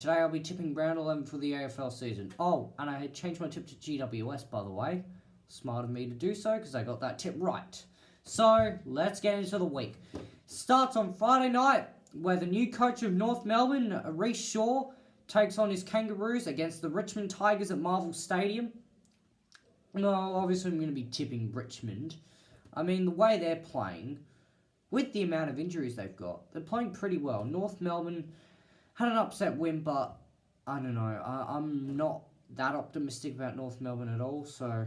Today I'll be tipping round 11 for the AFL season. Oh, and I had changed my tip to GWS, by the way. Smart of me to do so, because I got that tip right. So, let's get into the week. Starts on Friday night, where the new coach of North Melbourne, Reece Shaw, takes on his Kangaroos against the Richmond Tigers at Marvel Stadium. No, obviously I'm going to be tipping Richmond. I mean, the way they're playing, with the amount of injuries they've got, they're playing pretty well. North Melbourne had an upset win, but I don't know. I'm not that optimistic about North Melbourne at all, so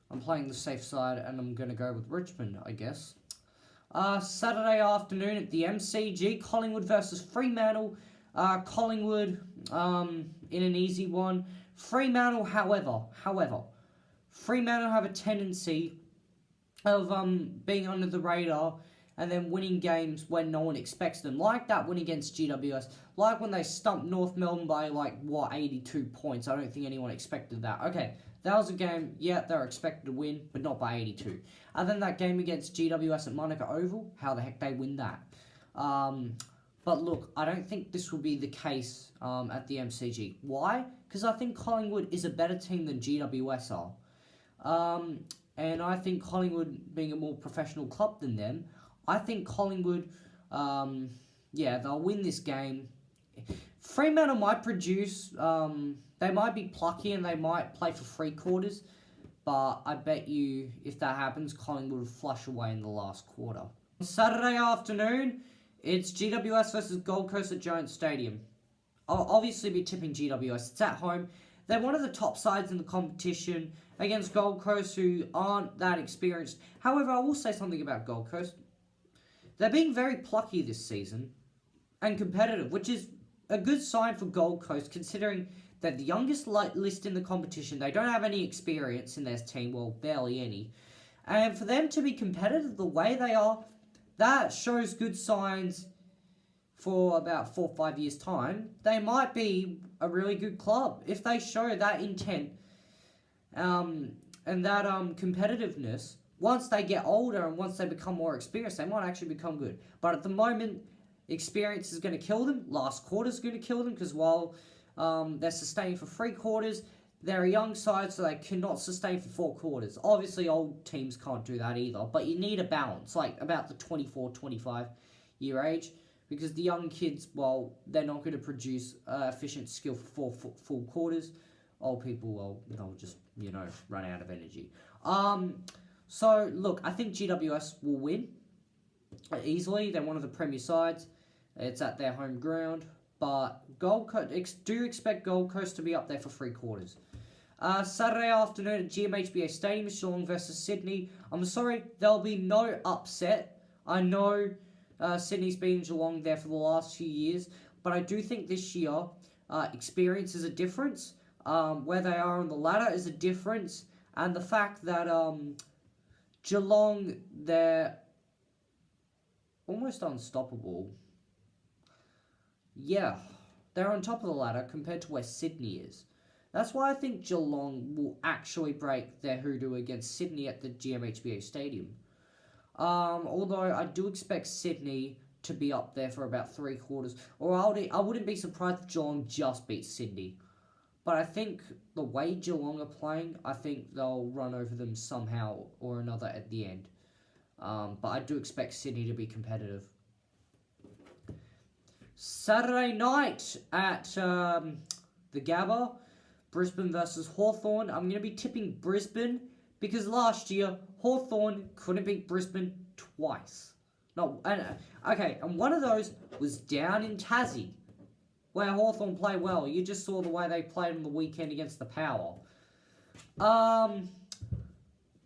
I'm playing the safe side, and I'm going to go with Richmond, I guess. Saturday afternoon at the MCG, Collingwood versus Fremantle. Collingwood in an easy one. Fremantle, however, Fremantle have a tendency of being under the radar and then winning games when no one expects them. Like that win against GWS. Like when they stumped North Melbourne by, 82 points. I don't think anyone expected that. Okay, that was a game, yeah, they were expected to win, but not by 82. And then that game against GWS at Monica Oval, how the heck they win that? But look, I don't think this will be the case at the MCG. Why? Because I think Collingwood is a better team than GWS are. And I think Collingwood, being a more professional club than them, I think Collingwood, they'll win this game. Fremantle might produce, they might be plucky and they might play for 3 quarters, but I bet you if that happens, Collingwood will flush away in the last quarter. Saturday afternoon, it's GWS versus Gold Coast at Giant Stadium. I'll obviously be tipping GWS. It's at home. They're one of the top sides in the competition against Gold Coast, who aren't that experienced. However, I will say something about Gold Coast. They're being very plucky this season and competitive, which is a good sign for Gold Coast, considering they're the youngest list in the competition. They don't have any experience in their team, well, barely any. And for them to be competitive the way they are, that shows good signs for about 4 or 5 years' time. They might be a really good club if they show that intent and that competitiveness. Once they get older and once they become more experienced, they might actually become good. But at the moment, experience is going to kill them. Last quarter is going to kill them, because while they're sustaining for 3 quarters, they're a young side, so they cannot sustain for 4 quarters. Obviously, old teams can't do that either, but you need a balance, like about the 24, 25 year age, because the young kids, well, they're not going to produce efficient skill for 4 full quarters. Old people, well, they'll just, run out of energy. So, look, I think GWS will win easily. They're one of the premier sides. It's at their home ground. But Gold Coast, do expect Gold Coast to be up there for 3 quarters. Saturday afternoon at GMHBA Stadium, Geelong versus Sydney. I'm sorry, there'll be no upset. I know Sydney's been Geelong there for the last few years, but I do think this year experience is a difference. Where they are on the ladder is a difference. And the fact that Geelong, they're almost unstoppable. Yeah, they're on top of the ladder compared to where Sydney is. That's why I think Geelong will actually break their hoodoo against Sydney at the GMHBA Stadium. Although I do expect Sydney to be up there for about 3 quarters. Or I wouldn't be surprised if Geelong just beats Sydney. But I think the way Geelong are playing, I think they'll run over them somehow or another at the end. But I do expect Sydney to be competitive. Saturday night at the Gabba, Brisbane versus Hawthorn. I'm going to be tipping Brisbane because last year Hawthorn couldn't beat Brisbane twice. And one of those was down in Tassie, where Hawthorn play well. You just saw the way they played on the weekend against the Power.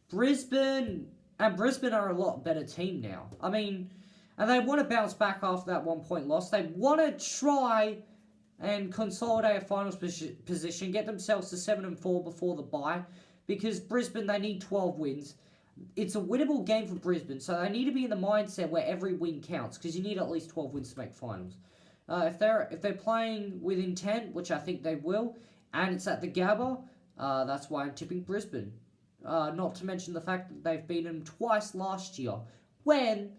Brisbane are a lot better team now. I mean, and they want to bounce back after that 1-point loss. They want to try and consolidate a finals position, get themselves to 7-4 before the bye, because Brisbane, they need 12 wins. It's a winnable game for Brisbane, so they need to be in the mindset where every win counts, because you need at least 12 wins to make finals. If they're playing with intent, which I think they will, and it's at the Gabba, that's why I'm tipping Brisbane. Not to mention the fact that they've beaten them twice last year, when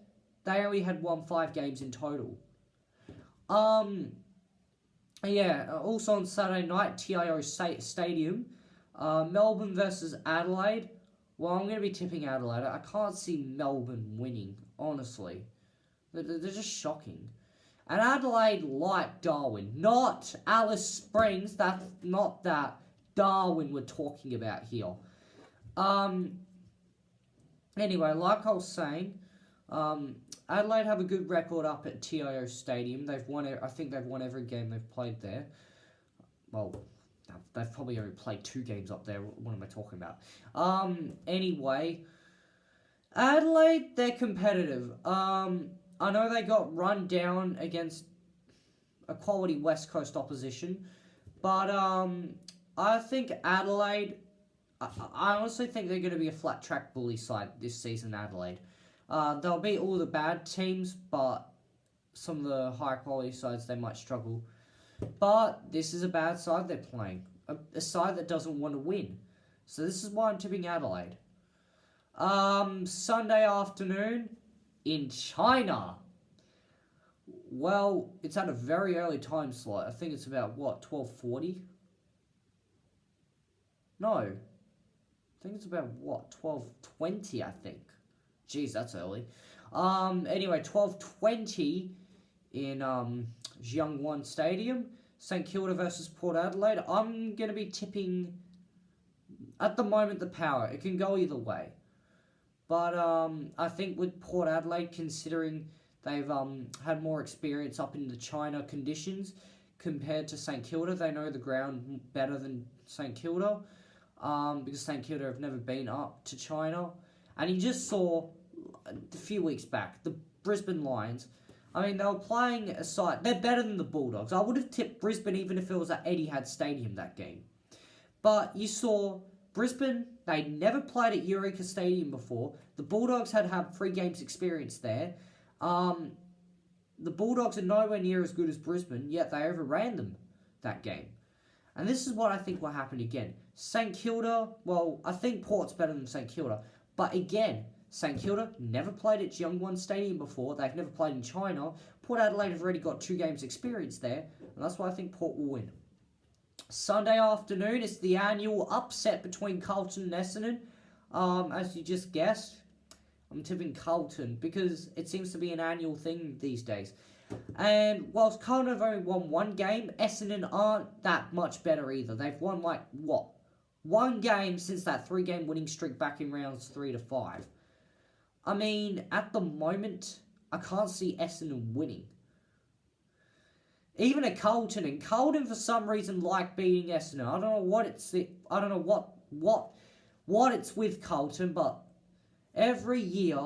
they only had won 5 games in total. Yeah, also on Saturday night, TIO Stadium, Melbourne versus Adelaide. Well, I'm going to be tipping Adelaide. I can't see Melbourne winning, honestly. They're just shocking. And Adelaide like Darwin, not Alice Springs. That's not that Darwin we're talking about here. Anyway, like I was saying, Adelaide have a good record up at TIO Stadium. They've won. I think they've won every game they've played there. Well, they've probably only played 2 games up there. What am I talking about? Anyway, Adelaide, they're competitive. I know they got run down against a quality West Coast opposition, but I think Adelaide. I honestly think they're going to be a flat track bully side this season, Adelaide. They'll beat all the bad teams, but some of the high quality sides they might struggle. But this is a bad side they're playing, a side that doesn't want to win. So this is why I'm tipping Adelaide. Sunday afternoon in China. Well, it's at a very early time slot. I think it's about, 12:40? No. I think it's about, 12:20, I think. Jeez, that's early. Anyway, 12:20 in Jiangwan Stadium. St Kilda versus Port Adelaide. I'm going to be tipping, at the moment, the Power. It can go either way. But I think with Port Adelaide, considering they've had more experience up in the China conditions compared to St Kilda, they know the ground better than St Kilda, because St Kilda have never been up to China. And you just saw a few weeks back, the Brisbane Lions. I mean, they were playing a side. They're better than the Bulldogs. I would have tipped Brisbane even if it was at Etihad Stadium that game. But you saw Brisbane, they never played at Eureka Stadium before. The Bulldogs had 3 games experience there. The Bulldogs are nowhere near as good as Brisbane, yet they overran them that game. And this is what I think will happen again. St Kilda, well, I think Port's better than St Kilda. But again, St Kilda never played at Jiangwan Stadium before. They've never played in China. Port Adelaide have already got 2 games experience there. And that's why I think Port will win. Sunday afternoon is the annual upset between Carlton and Essendon. As you just guessed, I'm tipping Carlton because it seems to be an annual thing these days. And whilst Carlton have only won 1 game, Essendon aren't that much better either. They've won 1 game since that 3-game winning streak back in rounds 3 to 5. I mean, at the moment, I can't see Essendon winning. Even at Carlton, and Carlton for some reason like beating Essendon. I don't know what it's. I don't know what it's with Carlton, but every year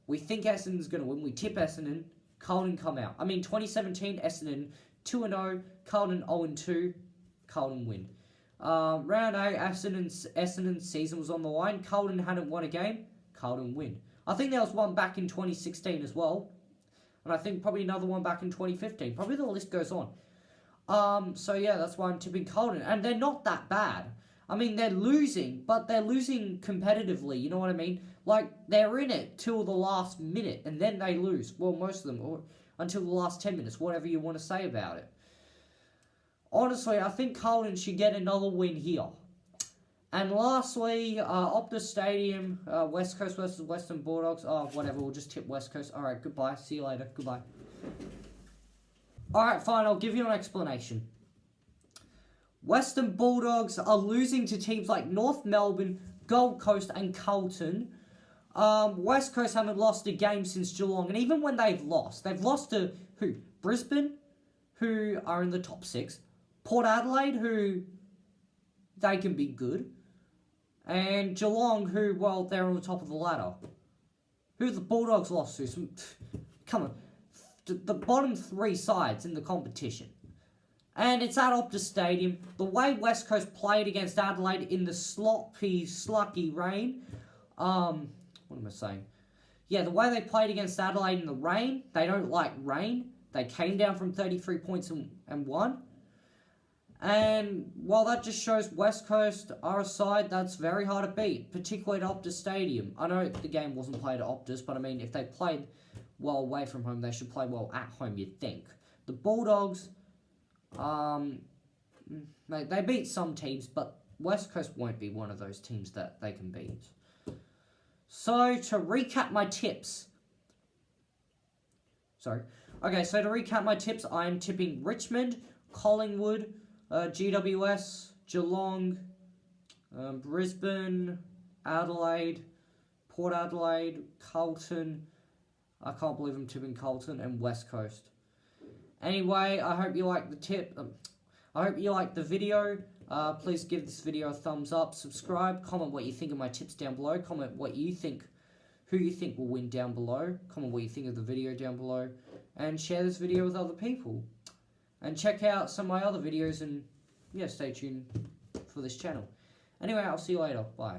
we think Essendon's going to win. We tip Essendon, Carlton come out. I mean, 2017 Essendon 2-0, Carlton 0-2, Carlton win. Round 8, Essendon's season was on the line. Carlton hadn't won a game. Carlton win. I think there was one back in 2016 as well. And I think probably another one back in 2015. Probably the list goes on. So yeah, that's why I'm tipping Carlton. And they're not that bad. I mean, they're losing, but they're losing competitively. You know what I mean? Like, they're in it till the last minute, and then they lose. Well, most of them, or until the last 10 minutes, whatever you want to say about it. Honestly, I think Carlton should get another win here. And lastly, Optus Stadium, West Coast versus Western Bulldogs. Oh, whatever, we'll just tip West Coast. Alright, goodbye. See you later. Goodbye. Alright, fine, I'll give you an explanation. Western Bulldogs are losing to teams like North Melbourne, Gold Coast, and Carlton. West Coast haven't lost a game since Geelong, and even when they've lost to who? Brisbane, who are in the top 6. Port Adelaide, who they can be good. And Geelong, who, well, they're on the top of the ladder. Who the Bulldogs lost to? Come on. The bottom 3 sides in the competition. And it's at Optus Stadium. The way West Coast played against Adelaide in the sloppy, slucky rain. What am I saying? Yeah, the way they played against Adelaide in the rain. They don't like rain. They came down from 33 points and won. And, well, that just shows West Coast are a side that's very hard to beat, particularly at Optus Stadium. I know the game wasn't played at Optus, but I mean, if they played well away from home, they should play well at home, you'd think. The Bulldogs, They beat some teams, but West Coast won't be one of those teams that they can beat. So, to recap my tips. I'm tipping Richmond, Collingwood, GWS, Geelong, Brisbane, Adelaide, Port Adelaide, Carlton. I can't believe I'm tipping Carlton, and West Coast. Anyway, I hope you like the tip. I hope you like the video. Please give this video a thumbs up, subscribe, comment what you think of my tips down below, comment what you think, who you think will win down below, comment what you think of the video down below, and share this video with other people. And check out some of my other videos, and yeah, stay tuned for this channel. Anyway, I'll see you later. Bye.